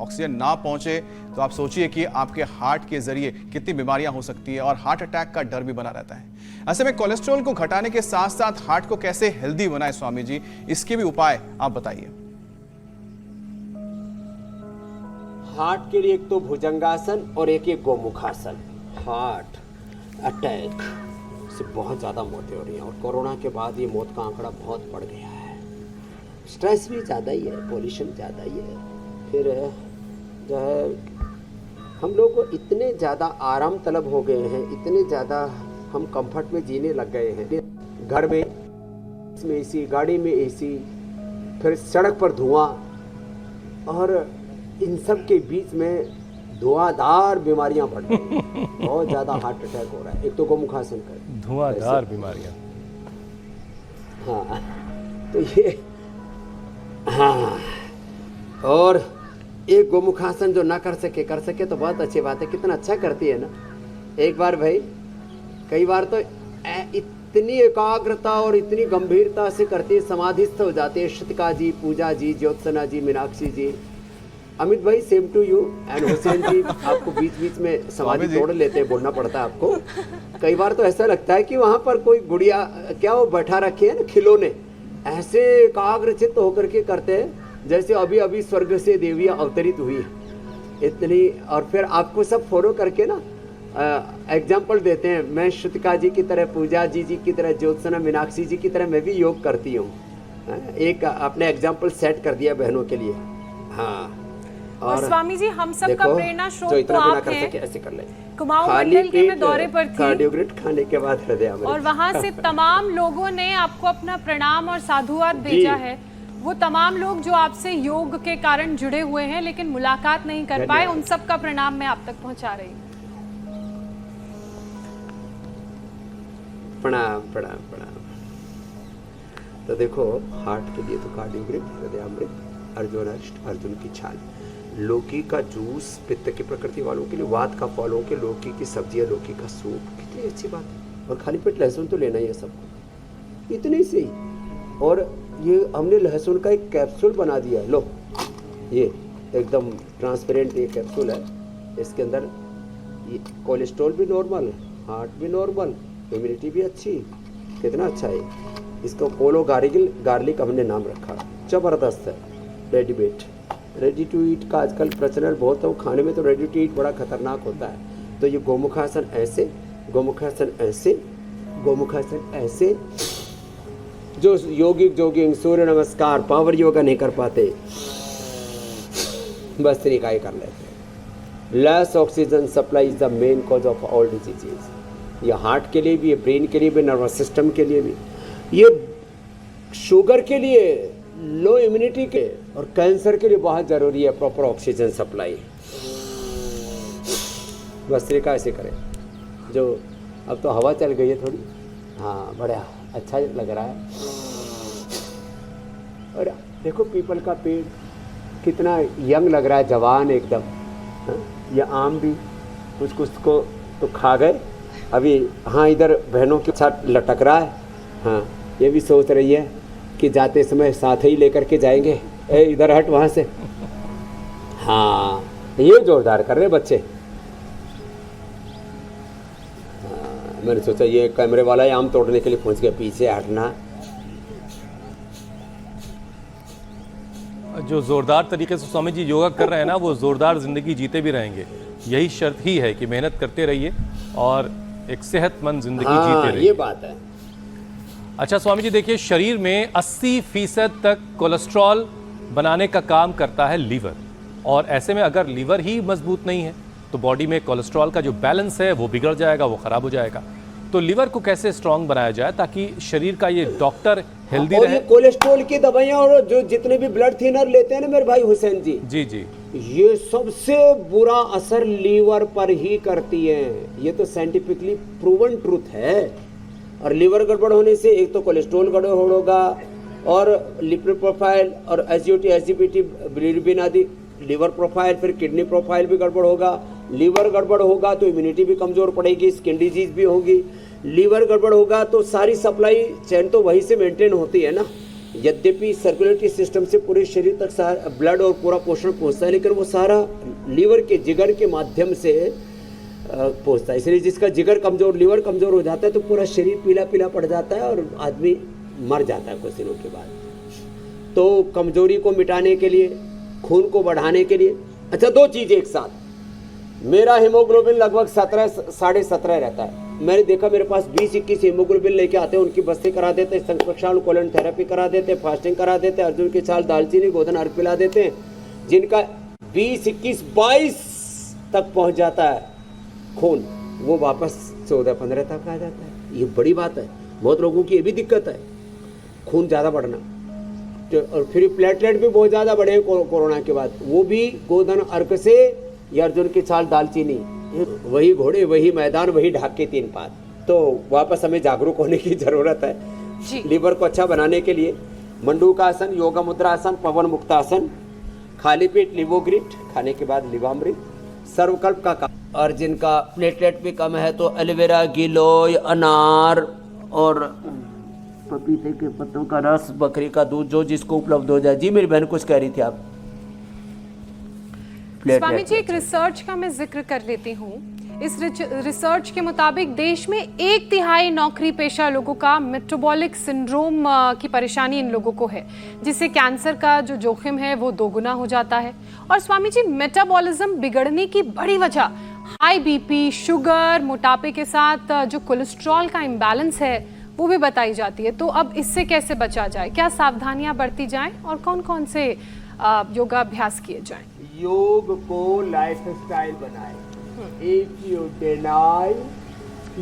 ऑक्सीजन ना पहुंचे तो आप सोचिए कि आपके हार्ट के जरिए कितनी बीमारियां हो सकती है और हार्ट अटैक का डर भी बना रहता है। ऐसे में कोलेस्ट्रॉल को घटाने के साथ साथ हार्ट को कैसे हेल्दी बनाए स्वामी जी, इसके भी उपाय आप बताइए। हार्ट के लिए एक तो भुजंगासन और एक गोमुखासन। हार्ट अटैक से बहुत ज़्यादा मौतें हो रही हैं और कोरोना के बाद ये मौत का आंकड़ा बहुत बढ़ गया है। स्ट्रेस भी ज़्यादा ही है, पोल्यूशन ज़्यादा ही है, फिर जो है हम लोग इतने ज़्यादा आराम तलब हो गए हैं, इतने ज़्यादा हम कंफर्ट में जीने लग गए हैं। घर में इसमें एसी, गाड़ी में एसी, फिर सड़क पर धुआं, और इन सब के बीच में धुआंधार बीमारियां बढ़ रही हैं। बहुत ज़्यादा हार्ट अटैक हो रहा है। एक तो गोमुखासन कर, धुआंधार बीमारियां। हाँ, तो ये, हाँ, और एक गोमुखासन जो ना कर सके तो बहुत अच्छी बात है। कितना अच्छा करती है ना। एक बार भाई, कई बार तो इतनी एकाग्रता और इतनी गंभीरता से करती है, समाधिस्थ हो जाती है। श्रुतिका जी, पूजा जी, ज्योत्सना जी, मीनाक्षी जी, अमित भाई same to you, and Hussain ji, आपको बीच बीच में समाधि तोड़ लेते हैं, बोलना पड़ता है आपको। कई बार तो ऐसा लगता है कि वहाँ पर कोई गुड़िया क्या वो बैठा रखे है ना, खिलौने, ऐसे एकाग्रचित्त होकर के करते हैं जैसे अभी अभी स्वर्ग से देवियाँ अवतरित हुई है इतनी। और फिर आपको सब फॉलो करके ना एग्जाम्पल देते हैं। मैं श्रुतिका जी की तरह, पूजा जी की तरह, ज्योत्सना, मीनाक्षी जी की तरह मैं भी योग करती हूँ। एक आपने एग्जाम्पल सेट कर दिया बहनों के लिए। हाँ, और स्वामी जी, हम सब का प्रेरणा स्रोत तो आप हैं। ऐसे कर ले। कुमाऊं मंडल के मैं दौरे पर थी, कार्डियोग्रेट खाने के बाद हृदय, और वहाँ से तमाम लोगों ने आपको अपना प्रणाम और साधुवाद भेजा है। वो तमाम लोग जो आपसे योग के कारण जुड़े हुए हैं लेकिन मुलाकात नहीं कर पाए, उन सब का प्रणाम मैं आप तक पहुँचा रही हूँ। प्रणाम प्रणाम प्रणाम। तो देखो, हार्ट के लिए तो कार्डियोग्रेट, हृदयामृत, अर्जुनाष्ट, अर्जुन की छाल, लौकी का जूस पित्त की प्रकृति वालों के लिए, वात का फलों के, लौकी की सब्जियां, लौकी का सूप, कितनी अच्छी बात है। और खाली पेट लहसुन तो लेना ही है सबको, इतने से ही। और ये हमने लहसुन का एक कैप्सूल बना दिया, लो ये एकदम ट्रांसपेरेंट ये कैप्सूल है। इसके अंदर ये कोलेस्ट्रॉल भी नॉर्मल, हार्ट भी नॉर्मल, इम्यूनिटी भी अच्छी, कितना अच्छा है। इसको पोलो गार्लिक हमने नाम रखा, ज़बरदस्त है। रेडी टू ईट का आजकल प्रचलन बहुत है, खाने में तो रेडी टू ईट बड़ा खतरनाक होता है। तो ये गोमुखासन ऐसे, गोमुखासन ऐसे, गोमुखासन ऐसे, जो जोगिंग, सूर्य नमस्कार, पावर योगा नहीं कर पाते, बस तरीका ही कर लेते हैं। Less oxygen supply is the main cause of all diseases. ये हार्ट के लिए भी, ये ब्रेन के लिए भी, नर्वस सिस्टम के लिए भी, ये शुगर के लिए, लो इम्यूनिटी के और कैंसर के लिए बहुत ज़रूरी है प्रॉपर ऑक्सीजन सप्लाई। बस तरीका ऐसे करें। जो अब तो हवा चल गई है थोड़ी, हाँ, बड़ा अच्छा लग रहा है। और देखो पीपल का पेड़ कितना यंग लग रहा है, जवान एकदम। हाँ, ये आम भी कुछ कुछ को तो खा गए अभी। हाँ, इधर बहनों के साथ लटक रहा है। हाँ, ये भी सोच रही है कि जाते समय साथ ही लेकर के जाएंगे। ए इधर हट वहाँ से। हाँ, ये जोरदार कर रहे बच्चे। हाँ, मैंने सोचा ये कैमरे वाला ही आम तोड़ने के लिए पहुँच गया, पीछे हटना। जो जोरदार तरीके से स्वामी जी योगा कर रहे हैं ना, वो जोरदार जिंदगी जीते भी रहेंगे। यही शर्त ही है कि मेहनत करते रहिए और एक सेहतमंद जिंदगी जीते रहिए। ये बात है। अच्छा स्वामी जी, देखिए शरीर में 80% तक कोलेस्ट्रॉल बनाने का काम करता है लीवर, और ऐसे में अगर लीवर ही मजबूत नहीं है तो बॉडी में कोलेस्ट्रॉल का जो बैलेंस है वो बिगड़ जाएगा, वो खराब हो जाएगा। तो लीवर को कैसे स्ट्रांग बनाया जाए ताकि शरीर का ये डॉक्टर हेल्दी और रहे? ये कोलेस्ट्रॉल की दवाइयाँ और जो जितने भी ब्लड थिनर लेते हैं ना मेरे भाई हुसैन जी, जी जी, ये सबसे बुरा असर लीवर पर ही करती है। ये तो साइंटिफिकली प्रूवन ट्रूथ है। और लीवर गड़बड़ होने से एक तो कोलेस्ट्रॉल गड़बड़ होगा, और लिपिड प्रोफाइल और एसजीओटी एसजीपीटी बिलिरुबिन आदि लीवर प्रोफाइल, फिर किडनी प्रोफाइल भी गड़बड़ होगा। लीवर गड़बड़ होगा तो इम्यूनिटी भी कमजोर पड़ेगी, स्किन डिजीज भी होगी। लीवर गड़बड़ होगा तो सारी सप्लाई चेन तो वहीं से मेंटेन होती है ना। यद्यपि सर्कुलेटरी सिस्टम से पूरे शरीर तक सारा ब्लड और पूरा पोषण पहुंचता है, लेकिन वो सारा लीवर के जिगर के माध्यम से पहुंचता है। इसलिए जिसका जिगर कमजोर, लीवर कमजोर हो जाता है तो पूरा शरीर पीला पीला पड़ जाता है और आदमी मर जाता है कुछ दिनों के बाद। तो कमजोरी को मिटाने के लिए, खून को बढ़ाने के लिए, अच्छा दो चीज़ एक साथ। मेरा हीमोग्लोबिन लगभग 17.5 रहता है। मैंने देखा मेरे पास 20-21 हीमोग्लोबिन लेके आते हैं, उनकी बस्ती करा देते हैं, संरक्षण कोलन थेरेपी करा देते हैं, फास्टिंग करा देते हैं, अर्जुन की छाल, दालचीनी, गोधन अर्क पिला देते हैं, जिनका 20-21-22 तक पहुंच जाता है खून, वो वापस 14-15 तक आ जाता है। ये बड़ी बात है। बहुत लोगों की ये भी दिक्कत है, खून ज़्यादा बढ़ना। तो और फिर प्लेटलेट भी बहुत ज़्यादा बढ़े हैं कोरोना के बाद, वो भी गोधन अर्क से या अर्जुन की छाल, दालचीनी, वही घोड़े, वही मैदान, वही ढाक के 3 पात। तो वापस हमें जागरूक होने की जरूरत है जी। लीवर को अच्छा बनाने के लिए मंडूकासन, योगा मुद्रासन, पवन मुक्तासन, खाली पेट लिवोग्रिट खाने के बाद लिवामृत, सर्वकल्प का काम। और जिनका प्लेटलेट भी कम है तो एलोवेरा, गिलोय, अनार और पपीते के पत्तों का रस, बकरी का दूध, जो जिसको उपलब्ध हो जाए। जी मेरी बहन कुछ कह रही थी आप? स्वामी जी, एक रिसर्च का मैं जिक्र कर लेती हूँ। इस रिसर्च के मुताबिक देश में 1/3 नौकरी पेशा लोगों का मेटाबॉलिक सिंड्रोम की परेशानी इन लोगों को है, जिससे कैंसर का जो जोखिम है वो 2 गुना हो जाता है। और स्वामी जी, मेटाबॉलिज्म बिगड़ने की बड़ी वजह हाई बीपी, शुगर, मोटापे के साथ जो कोलेस्ट्रॉल का इम्बैलेंस है वो भी बताई जाती है। तो अब इससे कैसे बचा जाए? क्या सावधानियां बरती जाएं और कौन कौन से योगाभ्यास किए जाएं? योग को लाइफस्टाइल बनाए। If you deny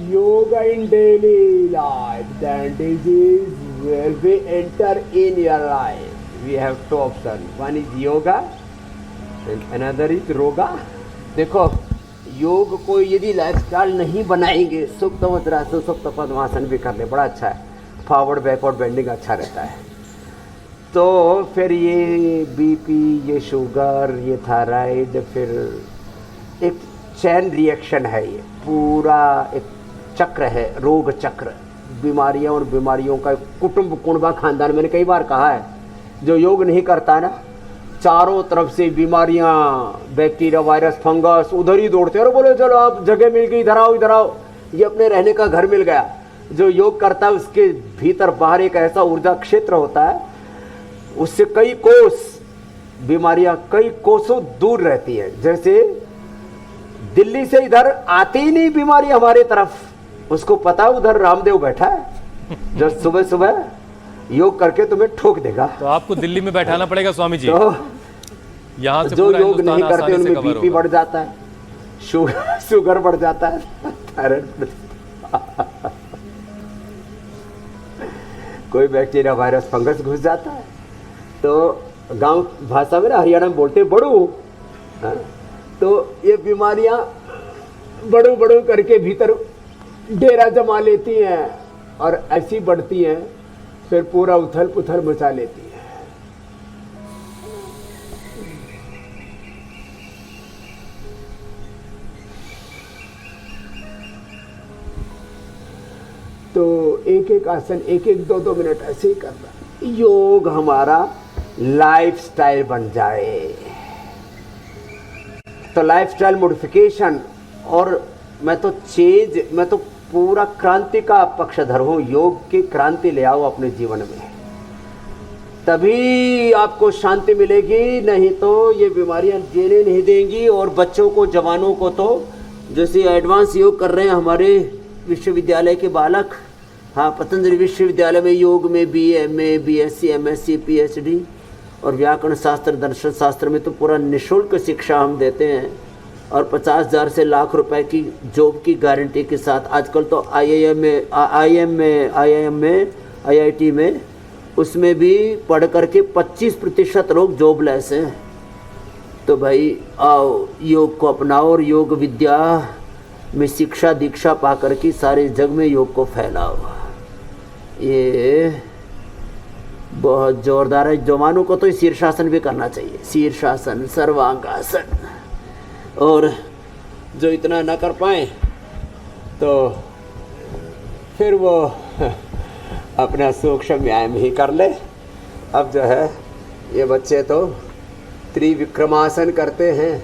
yoga in daily life, then disease will be enter in your life. We have 2 options. One is yoga and another is roga. देखो, योग को यदि लाइफस्टाइल नहीं बनाएंगे, सुप्त वज्रासन, सुप्त पद्मासन भी कर ले, बड़ा अच्छा है। फॉरवर्ड बैकवर्ड बेंडिंग अच्छा रहता है। तो फिर ये बीपी, ये शुगर, ये थायराइड, फिर एक चैन रिएक्शन है। ये पूरा एक चक्र है, रोग चक्र, बीमारियां और बीमारियों का कुटुंब कुणबा खानदान। मैंने कई बार कहा है, जो योग नहीं करता ना, चारों तरफ से बीमारियां, बैक्टीरिया, वायरस, फंगस उधर ही दौड़ते हैं और बोले चलो आप जगह मिल गई, इधर आओ इधर आओ, ये अपने रहने का घर मिल गया। जो योग करता है उसके भीतर बाहर एक ऐसा ऊर्जा क्षेत्र होता है, उससे कई कोस बीमारियां कई कोसों दूर रहती है। जैसे दिल्ली से इधर आती ही नहीं बीमारी हमारे तरफ, उसको पता उधर रामदेव बैठा है जो सुबह सुबह योग करके तुम्हें ठोक देगा। तो आपको दिल्ली में बैठाना पड़ेगा स्वामी जी। तो यहाँ से जो पूरा योग नहीं हिंदुस्तान करते आसानी से उनमें कवर बीपी होगा। बढ़ जाता है, शुगर बढ़ जाता है, थायराइड कोई बैक्टीरिया, वायरस, फंगस घुस जाता है। तो गांव भाषा में ना, हरियाणा में बोलते बड़ू, तो ये बीमारियां बड़ू बड़ू करके भीतर डेरा जमा लेती हैं और ऐसी बढ़ती हैं, फिर पूरा उथल पुथल मचा लेती है। तो एक एक आसन एक एक 2-2 मिनट ऐसे ही करना। योग हमारा लाइफस्टाइल बन जाए तो लाइफस्टाइल मॉडिफिकेशन, और मैं तो पूरा क्रांति का पक्षधर हूँ। योग की क्रांति ले आओ अपने जीवन में, तभी आपको शांति मिलेगी, नहीं तो ये बीमारियां जीने नहीं देंगी। और बच्चों को, जवानों को तो जैसे एडवांस योग कर रहे हैं हमारे विश्वविद्यालय के बालक, हाँ, पतंजलि विश्वविद्यालय में योग में BA, MA, BSc, MSc, PhD और व्याकरण शास्त्र, दर्शन शास्त्र में तो पूरा निःशुल्क शिक्षा हम देते हैं, और 50,000 से लाख रुपए की जॉब की गारंटी के साथ। आजकल तो IIT में उसमें भी पढ़ करके 25% लोग जॉबलेस हैं। तो भाई आओ, योग को अपनाओ और योग विद्या में शिक्षा दीक्षा पा करके सारे जग में योग को फैलाओ। ये बहुत जोरदार है। जवानों को तो शीर्षासन भी करना चाहिए, शीर्षासन, सर्वांगासन। और जो इतना ना कर पाए तो फिर वो अपना सूक्ष्म व्यायाम ही कर ले। अब जो है ये बच्चे तो त्रिविक्रमासन करते हैं,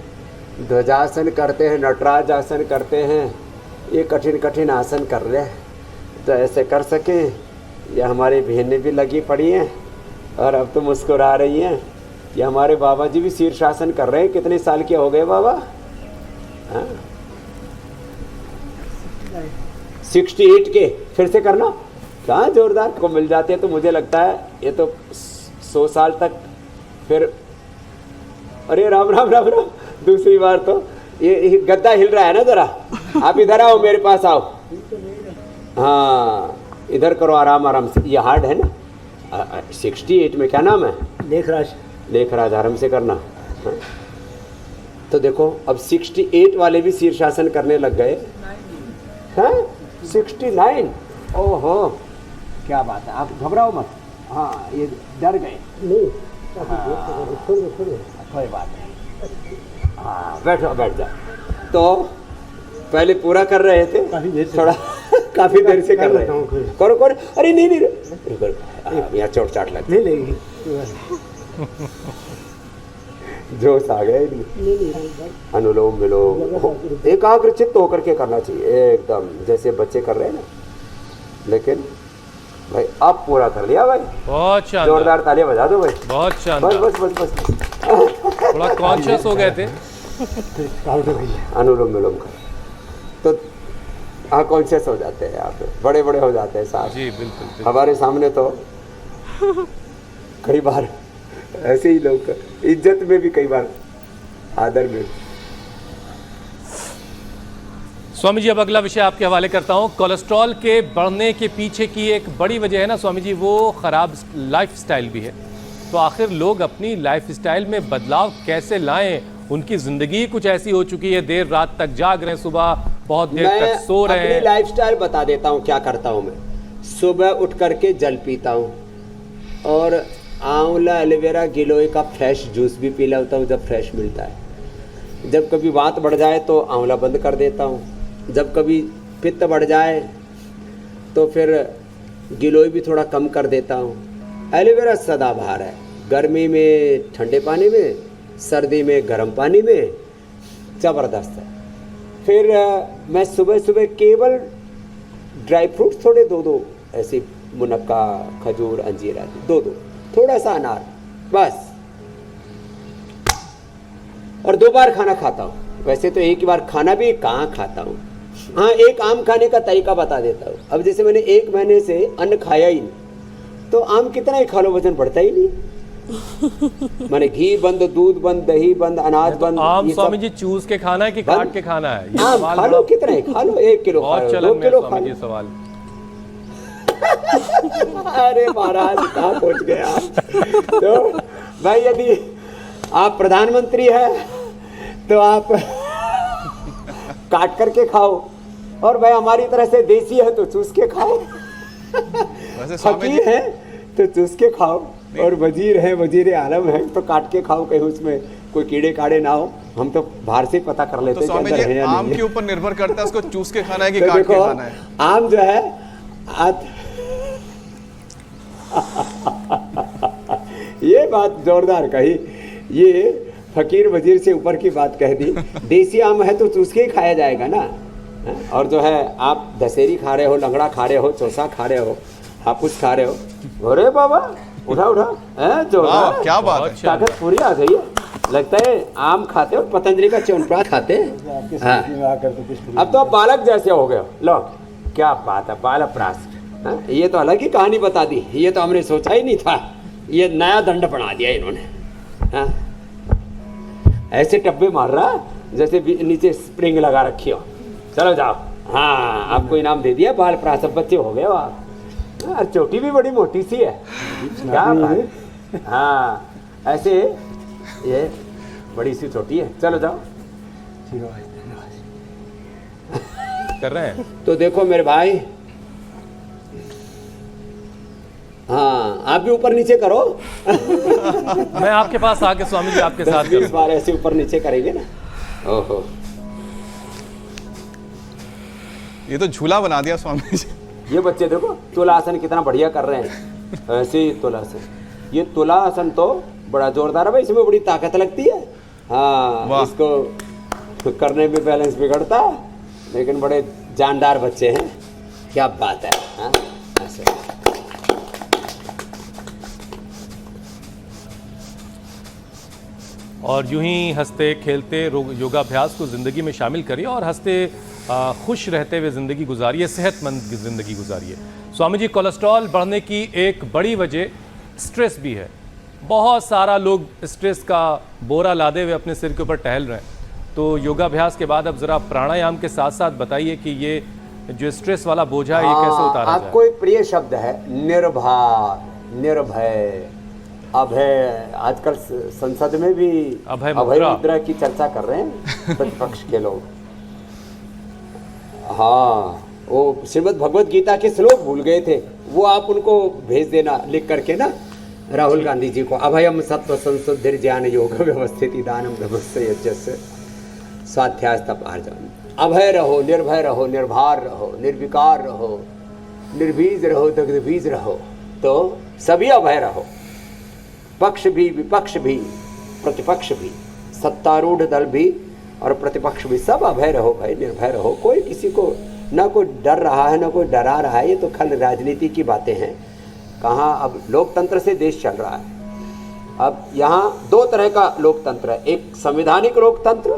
ध्वजासन करते हैं, नटराज आसन करते हैं, ये कठिन कठिन आसन कर रहे हैं। तो ऐसे कर सकें, ये हमारी बहनें भी लगी पड़ी हैं और अब तो मुस्कुरा रही हैं। ये हमारे बाबा जी भी शीर्षासन कर रहे हैं। कितने साल के हो गए बाबा? हाँ, 68 के। फिर से करना, कहाँ जोरदार को मिल जाते हैं। तो मुझे लगता है ये तो 100 साल तक फिर। अरे राम राम राम राम, दूसरी बार तो ये गद्दा हिल रहा है ना, जरा आप इधर आओ, मेरे पास आओ। हाँ, इधर करो आराम आराम से। ये हार्ड है ना। 68 में क्या नाम है? लेखराज, आराम से करना। हाँ। तो देखो अब 68 वाले भी शीर्षासन करने लग गए हैं। 69, ओहो क्या बात है। आप घबराओ मत। हाँ, ये डर गए नहीं। कोई बात नहीं। हाँ, बैठो, बैठ जाओ। तो पहले पूरा कर रहे थे, थोड़ा काफी देर से कर रहे हैं। करो करो। अरे नहीं नहीं, यहाँ चोट चाट लगी, जोश आ गया। अनुलोम विलोम एकाग्रचित्त होकर के करना चाहिए एकदम, जैसे बच्चे कर रहे हैं ना। लेकिन भाई आप पूरा कर लिया भाई, बहुत शानदार। जोरदार तालियां बजा दो भाई, बहुत शानदार। बस बस बस बस थोड़ा कॉन्शियस हो गए थे। अनुलोम विलोम कर तो हाँ, कॉन्शियस हो जाते हैं आप, बड़े बड़े हो जाते हैं साहब जी। बिल्कुल। हमारे सामने तो कई बार ऐसे ही लोग, इज्जत में भी कई बार, आदर में। स्वामी जी, अब अगला विषय आपके हवाले करता हूं। कोलेस्ट्रॉल के बढ़ने के पीछे की एक बड़ी वजह है ना स्वामी जी, वो खराब लाइफस्टाइल भी है। तो आखिर लोग अपनी लाइफस्टाइल में बदलाव कैसे लाएं? उनकी जिंदगी कुछ ऐसी हो चुकी है, देर रात तक जाग रहे हैं, सुबह बहुत देर तक सो रहे हैं। अपनी लाइफस्टाइल बता देता हूँ क्या करता हूँ मैं। सुबह उठ करके जल पीता हूँ और आंवला, एलोवेरा, गिलोय का फ्रेश जूस भी पी लेता हूँ जब फ्रेश मिलता है। जब कभी वात बढ़ जाए तो आंवला बंद कर देता हूँ। जब कभी पित्त बढ़ जाए तो फिर गिलोय भी थोड़ा कम कर देता हूँ। एलोवेरा सदाबहार है, गर्मी में ठंडे पानी में, सर्दी में गर्म पानी में, ज़बरदस्त है। फिर मैं सुबह सुबह केवल ड्राई फ्रूट्स थोड़े 2-2 ऐसे, मुनक्का, खजूर, अंजीर आदि 2-2, थोड़ा सा अनार बस, और 2 बार खाना खाता हूँ। वैसे तो एक ही बार खाना भी कहाँ खाता हूँ। हाँ, एक आम खाने का तरीका बता देता हूँ। अब जैसे मैंने 1 महीने से अन्न खाया ही नहीं, तो आम कितना ही खा लो वजन बढ़ता ही नहीं। मैंने घी बंद, दूध बंद, दही बंद, अनाज बंद। आम स्वामी जी चूस के खाना है कि काट के खाना है? ये सवाल खा लो, कितना ही खा लो, 1 किलो खा लो, 2 किलो खा लो। सवाल अरे महाराज कहाँ पहुँच गए आप। तो भाई यदि आप प्रधानमंत्री हैं तो आप काट करके खाओ, और भाई हमारी तरह से देसी है तो चूस के खाओ, फकीर है तो चूस के खाओ, और वजीर है, वजीर आलम है तो काट के खाओ, कहीं उसमें कोई कीड़े काड़े ना हो। हम तो बाहर से पता कर लेते हैं तो स्वामी जी, आम के ऊपर निर्भर करता है उसको चूस के खाना है कि तो काट के खाना है। आम जो है, आज ये बात जोरदार कही, ये फकीर वजीर से ऊपर की बात कह दी। देसी आम है तो चूस के ही खाया जाएगा ना। और जो है आप दशहरी खा रहे हो, लंगड़ा खा रहे हो, चौसा खा रहे हो, हापुस खा रहे हो। अरे बाबा उठा उठा जोरदार, क्या बात है। ताकत पूरी आ गई है। लगता है आम खाते हो, पतंजलि का च्यवनप्राश खाते हैं। हाँ। अब तो आप बालक जैसे हो गए हो। लो क्या बात है, बालक प्राश। ये तो अलग ही कहानी बता दी, ये तो हमने सोचा ही नहीं था। ये नया दंड बना दिया इन्होंने। हाँ? ऐसे टप्पे मार रहा जैसे नीचे स्प्रिंग लगा रखी हो। चलो जाओ। हाँ आपको इनाम दे दिया, बाल प्राश बच्चे हो गए हो आप। हाँ, चोटी भी बड़ी मोटी सी है। क्या बात है। हाँ ऐसे ये बड़ी सी चोटी है। चलो जाओ। कर रहे हैं। तो देखो मेरे भाई, हाँ आप भी ऊपर नीचे करो। मैं आपके पास आके स्वामी जी आपके साथ 10-20 बार ऐसे ऊपर नीचे करेंगे ना। ओहो ये तो झूला बना दिया स्वामी जी। ये बच्चे देखो तुलासन कितना बढ़िया कर रहे हैं। ऐसे ही तुलासन, ये तुलासन तो बड़ा जोरदार है भाई, इसमें बड़ी ताकत लगती है। हाँ इसको करने में बैलेंस बिगड़ता है, लेकिन बड़े जानदार बच्चे हैं। क्या बात है। हाँ ऐसे और यूं ही हंसते खेलते योगाभ्यास को ज़िंदगी में शामिल करिए और हंसते खुश रहते हुए ज़िंदगी गुजारिए, सेहतमंद ज़िंदगी गुजारिए। स्वामी जी, कोलेस्ट्रॉल बढ़ने की एक बड़ी वजह स्ट्रेस भी है। बहुत सारा लोग स्ट्रेस का बोरा लादे हुए अपने सिर के ऊपर टहल रहे हैं। तो योगाभ्यास के बाद अब ज़रा प्राणायाम के साथ साथ बताइए कि ये जो स्ट्रेस वाला बोझा है ये कैसे उतारा जाए। आपको एक प्रिय शब्द है निर्भार, निर्भय, अभय। आजकल संसद में भी अभय मुद्रा की चर्चा कर रहे हैं प्रतिपक्ष के लोग। हाँ वो श्रीमद् भगवत गीता के श्लोक भूल गए थे, वो आप उनको भेज देना लिख करके ना, राहुल गांधी जी को। अभयम सत्व संशुद्धि ज्ञान योग व्यवस्थिति दानम ब्रह्मस्य यज्ञस्य स्वाध्याय तप आर्जन। अभय रहो, निर्भय रहो, निर्भार रहो, निर्विकार रहो, निर्बीज रहो, दग्धबीज रहो। तो सभी अभय रहो, पक्ष भी विपक्ष भी प्रतिपक्ष भी, सत्तारूढ़ दल भी और प्रतिपक्ष भी, सब अभय रहो भाई, निर्भय रहो। कोई किसी को ना कोई डर रहा है ना कोई डरा रहा है। ये तो खल राजनीति की बातें हैं। कहाँ अब लोकतंत्र से देश चल रहा है। अब यहाँ दो तरह का लोकतंत्र है, एक संवैधानिक लोकतंत्र,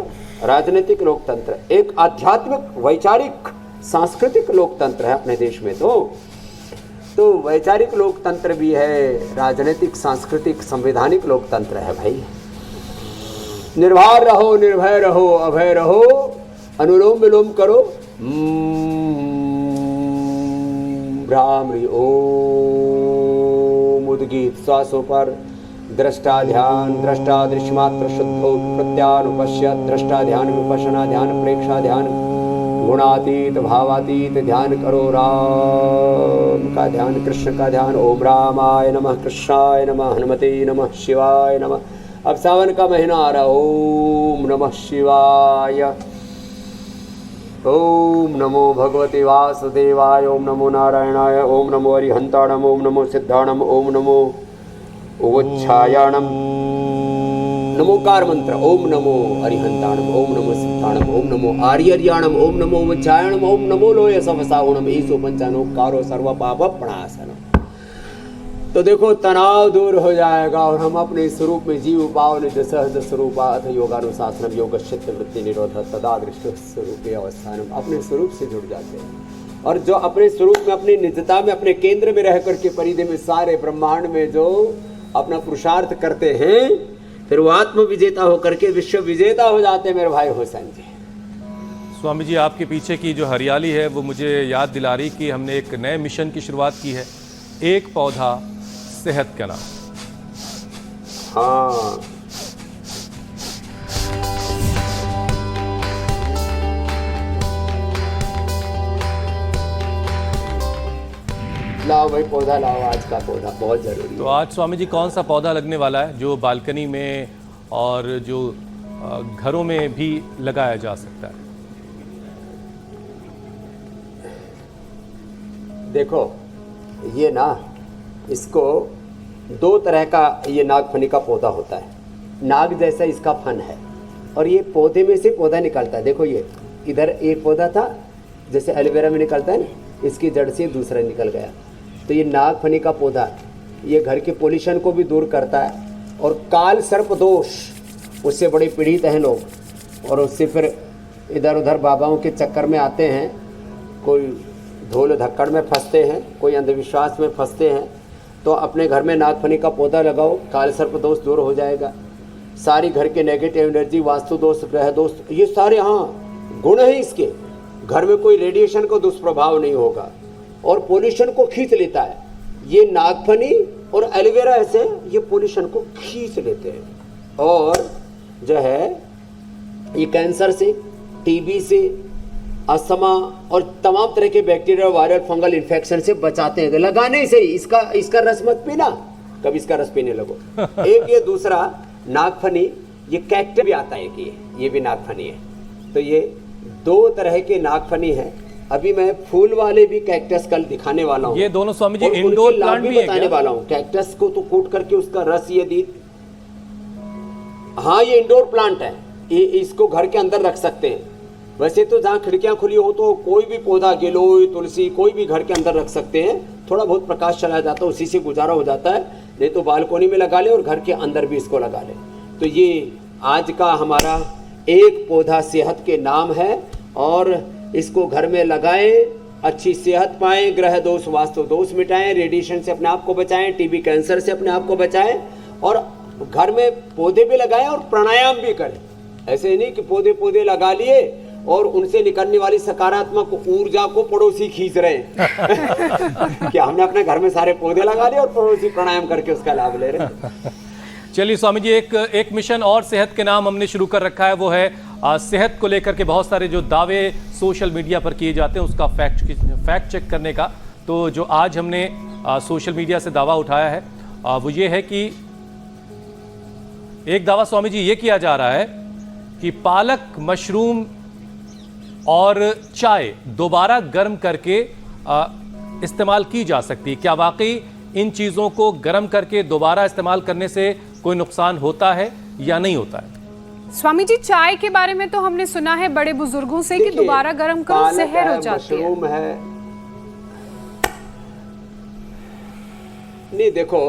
राजनीतिक लोकतंत्र, एक आध्यात्मिक वैचारिक सांस्कृतिक लोकतंत्र है अपने देश में। तो वैचारिक लोकतंत्र भी है, राजनीतिक सांस्कृतिक संवैधानिक लोकतंत्र है भाई। निर्भर रहो, निर्भय रहो, अभय रहो, अनुलोम विलोम करो। भ्रामरी ओम उद्गीत श्वासों पर दृष्टा ध्यान, दृष्टा दृश्यमात्र शुद्धो प्रत्यानुपश्यत, दृष्टा ध्यान विपश्यना ध्यान प्रेक्षा ध्यान, गुणातीत भावातीत ध्यान करो। राम का ध्यान, कृष्ण का ध्यान। ओम रामाय नमः, कृष्णाय नमः, हनुमते नमः, शिवाय नमः। अब सावन का महीना आ रहा। ओम नमः शिवाय, ओम नमो भगवते वासुदेवाय, ओम नमो नारायणाय, ओम नमो अरिहंताणम, ओम नमो सिद्धाणम, ओम नमो उवच्छायाणम। नमोकार मंत्र। ओम नमो अरिहंताणम, ओम नमो सिद्धाणम, ओम नमो आर्यर्याणम, ओम नमो उवच्छायाणम, ओम नमो लोय सवसाहुणम, ईसो पंचानोकारो सर्व पाप प्रणाशनम। तो देखो तनाव दूर हो जाएगा और हम अपने स्वरूप में जीव पावन सहज स्वरूप अथ योगानुशासनम योग चित्त वृत्ति निरोध तदा दृष्ट स्वरूप अवस्थानम। अपने स्वरूप से जुड़ जाते हैं और जो अपने स्वरूप में, अपनी निजता में, अपने केंद्र में रह करके परिधि में सारे ब्रह्मांड में जो अपना पुरुषार्थ करते हैं, फिर वो आत्म विजेता होकर के विश्व विजेता हो जाते हैं मेरे भाई हुसैन जी। स्वामी जी, आपके पीछे की जो हरियाली है वो मुझे याद दिला रही कि हमने एक नए मिशन की शुरुआत की है, एक पौधा सेहत का नाम। हाँ लाओ भाई पौधा लाओ, आज का पौधा बहुत जरूरी है। तो आज स्वामी जी कौन सा पौधा लगने वाला है जो बालकनी में और जो घरों में भी लगाया जा सकता है? देखो ये ना, इसको दो तरह का ये नागफनी का पौधा होता है। नाग जैसा इसका फन है और ये पौधे में से पौधा निकलता है। देखो ये इधर एक पौधा था जैसे एलोवेरा में निकलता है ना, इसकी जड़ से दूसरा निकल गया। तो ये नागफनी का पौधा ये घर के पोल्यूशन को भी दूर करता है और काल सर्प दोष उससे बड़े पीड़ित हैं लोग और उससे फिर इधर उधर बाबाओं के चक्कर में आते हैं, कोई धूल धक्कड़ में फंसते हैं, कोई अंधविश्वास में फंसते हैं। तो अपने घर में नागफनी का पौधा लगाओ, काल सर्प दोष दूर हो जाएगा। सारी घर के नेगेटिव एनर्जी, वास्तु दोष, ग्रह दोष, ये सारे हाँ गुण हैं इसके। घर में कोई रेडिएशन का दुष्प्रभाव नहीं होगा और पोल्यूशन को खींच लेता है। ये नागफनी और एलोवेरा ऐसे ये पोल्यूशन को खींच लेते हैं और जो है ये कैंसर से, टीबी से, अस्थमा और तमाम तरह के बैक्टीरिया, वायरल, फंगल इन्फेक्शन से बचाते हैं। तो लगाने से ही इसका रस मत पीना, कभी इसका रस पीने लगो। एक ये दूसरा नागफनी, ये कैक्टस भी आता है कि ये भी नागफनी है। तो ये दो तरह के नागफनी है। अभी मैं फूल वाले भी कैक्टस कल दिखाने वाला हूँ। ये दोनों स्वामी जी और उनके इंडोर लाभ प्लांट भी भी है बताने क्या? वाला हूँ। कैक्टस को तो कूट करके उसका रस यदि, हाँ ये इंडोर प्लांट है, ये इसको घर के अंदर रख सकते हैं। वैसे तो जहाँ खिड़कियाँ खुली हो तो कोई भी पौधा, गिलोय, तुलसी, कोई भी घर के अंदर रख सकते हैं। थोड़ा बहुत प्रकाश चला जाता है, उसी से गुजारा हो जाता है। नहीं तो बालकोनी में लगा ले और घर के अंदर भी इसको लगा ले। तो ये आज का हमारा एक पौधा सेहत के नाम है और इसको घर में लगाएं, अच्छी सेहत पाएं, ग्रह दोष, वास्तु दोष मिटाएं, रेडिएशन से अपने आप को बचाएं, टीबी, कैंसर से अपने आप को बचाएं और घर में पौधे भी लगाएं और प्राणायाम भी करें। ऐसे नहीं कि पौधे लगा लिए और उनसे निकलने वाली सकारात्मक ऊर्जा को पड़ोसी खींच रहे हैं। क्या हमने अपने घर में सारे पौधे लगा लिए और पड़ोसी प्राणायाम करके उसका लाभ ले रहे हैं। चलिए स्वामी जी, एक मिशन और सेहत के नाम हमने शुरू कर रखा है, वो है सेहत को लेकर के बहुत सारे जो दावे सोशल मीडिया पर किए जाते हैं उसका फैक्ट चेक करने का। तो जो आज हमने सोशल मीडिया से दावा उठाया है वो ये है कि एक दावा स्वामी जी ये किया जा रहा है कि पालक, मशरूम और चाय दोबारा गर्म करके इस्तेमाल की जा सकती है। क्या वाकई इन चीज़ों को गर्म करके दोबारा इस्तेमाल करने से कोई नुकसान होता है या नहीं होता है? स्वामी जी, चाय के बारे में तो हमने सुना है बड़े बुजुर्गों से कि दोबारा गर्म करो जहर हो जाती है। मशरूम है, नहीं देखो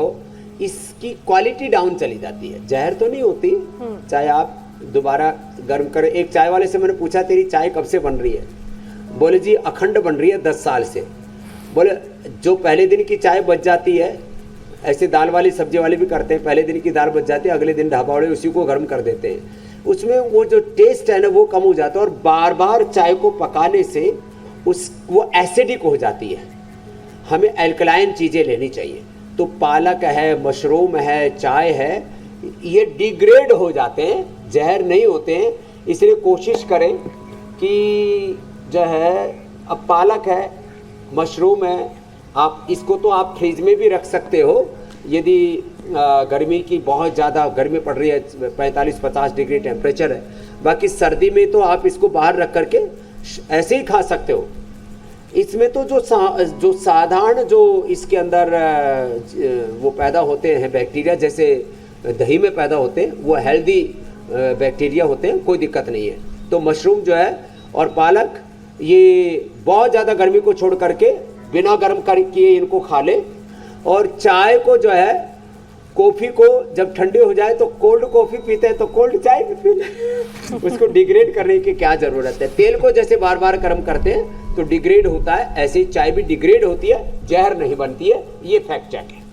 इसकी क्वालिटी डाउन चली जाती है, जहर तो नहीं होती। चाहे आप दोबारा गर्म करें। एक चाय वाले से मैंने पूछा तेरी चाय कब से बन रही है? बोले जी अखंड बन रही है 10 साल से। बोले जो पहले दिन की चाय बच जाती है, ऐसे दाल वाली सब्जी वाले भी करते हैं, पहले दिन की दाल बच जाती है, अगले दिन ढाबा वाले उसी को गर्म कर देते हैं। उसमें वो जो टेस्ट है ना वो कम हो जाता है और बार बार चाय को पकाने से वो एसिडिक हो जाती है। हमें एल्कलाइन चीज़ें लेनी चाहिए। तो पालक है, मशरूम है, चाय है, ये डिग्रेड हो जाते हैं, जहर नहीं होते हैं। इसलिए कोशिश करें कि जो है, अब पालक है, मशरूम है, आप इसको तो आप फ्रिज में भी रख सकते हो यदि गर्मी की बहुत ज़्यादा गर्मी पड़ रही है, 45-50 डिग्री टेम्परेचर है। बाकी सर्दी में तो आप इसको बाहर रख करके ऐसे ही खा सकते हो। इसमें तो जो साधारण जो इसके अंदर वो पैदा होते हैं बैक्टीरिया, जैसे दही में पैदा होते हैं, वो हेल्दी बैक्टीरिया होते हैं, कोई दिक्कत नहीं है। तो मशरूम जो है और पालक, ये बहुत ज़्यादा गर्मी को छोड़ करके बिना गर्म किए इनको खा ले। और चाय को जो है, कॉफ़ी को जब ठंडी हो जाए तो कोल्ड कॉफ़ी पीते हैं तो कोल्ड चाय भी पी ले। उसको डिग्रेड करने की क्या ज़रूरत है? तेल को जैसे बार बार गर्म करते हैं तो डिग्रेड होता है, ऐसे ही चाय भी डिग्रेड होती है, जहर नहीं बनती है। ये फैक्ट चेक है।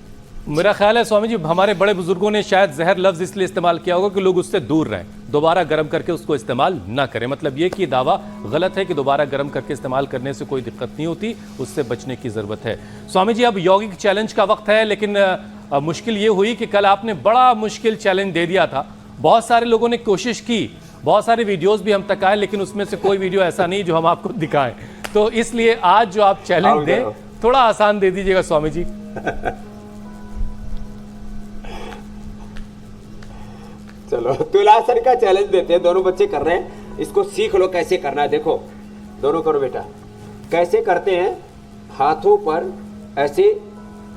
मेरा ख्याल है स्वामी जी हमारे बड़े बुजुर्गों ने शायद जहर लफ्ज इसलिए इस्तेमाल किया होगा कि लोग उससे दूर रहें, दोबारा गर्म करके उसको इस्तेमाल ना करें। मतलब ये कि दावा गलत है कि दोबारा गर्म करके इस्तेमाल करने से कोई दिक्कत नहीं होती, उससे बचने की ज़रूरत है। स्वामी जी, अब यौगिक चैलेंज का वक्त है, लेकिन मुश्किल ये हुई कि कल आपने बड़ा मुश्किल चैलेंज दे दिया था। बहुत सारे लोगों ने कोशिश की, बहुत सारे वीडियोज़ भी हम तक आए, लेकिन उसमें से कोई वीडियो ऐसा नहीं जो हम आपको दिखाएं। तो इसलिए आज जो आप चैलेंज दें थोड़ा आसान दे दीजिएगा स्वामी जी। चलो तुलासन का चैलेंज देते हैं, दोनों बच्चे कर रहे हैं, इसको सीख लो कैसे करना है। देखो दोनों करो बेटा, कैसे करते हैं। हाथों पर ऐसे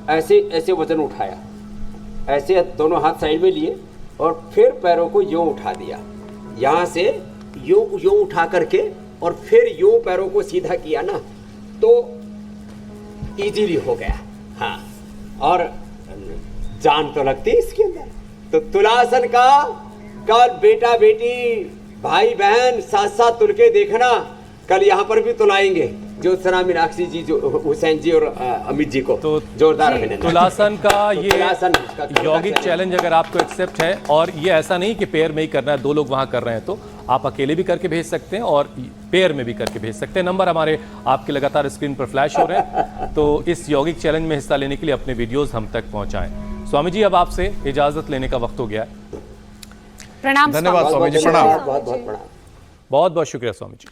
ऐसे ऐसे वजन उठाया, ऐसे दोनों हाथ साइड में लिए और फिर पैरों को यूं उठा दिया, यहाँ से यूं यूं उठा करके और फिर यूं पैरों को सीधा किया ना तो इजीली हो गया। हाँ, और जान तो लगती है इसके अंदर। तो तुलासन का कल बेटा बेटी भाई बहन साथ साथ तुल के देखना, कल यहाँ पर भी तुलाएंगे ज्योत्सना मीनाक्षी जी, जो हुसैन जी और अमित जी को। तो जोरदार अभिनंदन। तुलासन का तो ये तुलासन का यौगिक चैलेंज अगर आपको एक्सेप्ट है, और ये ऐसा नहीं कि पेयर में ही करना है, 2 लोग वहां कर रहे हैं, तो आप अकेले भी करके भेज सकते हैं और पेयर में भी करके भेज सकते हैं। नंबर हमारे आपके लगातार स्क्रीन पर फ्लैश हो रहे हैं, तो इस यौगिक चैलेंज में हिस्सा लेने के लिए अपने वीडियोस हम तक पहुंचाएं। स्वामी जी, अब आपसे इजाजत लेने का वक्त हो गया है। प्रणाम धन्यवाद स्वामी जी, प्रणाम। बहुत बहुत प्रणाम। बहुत बहुत शुक्रिया स्वामी जी।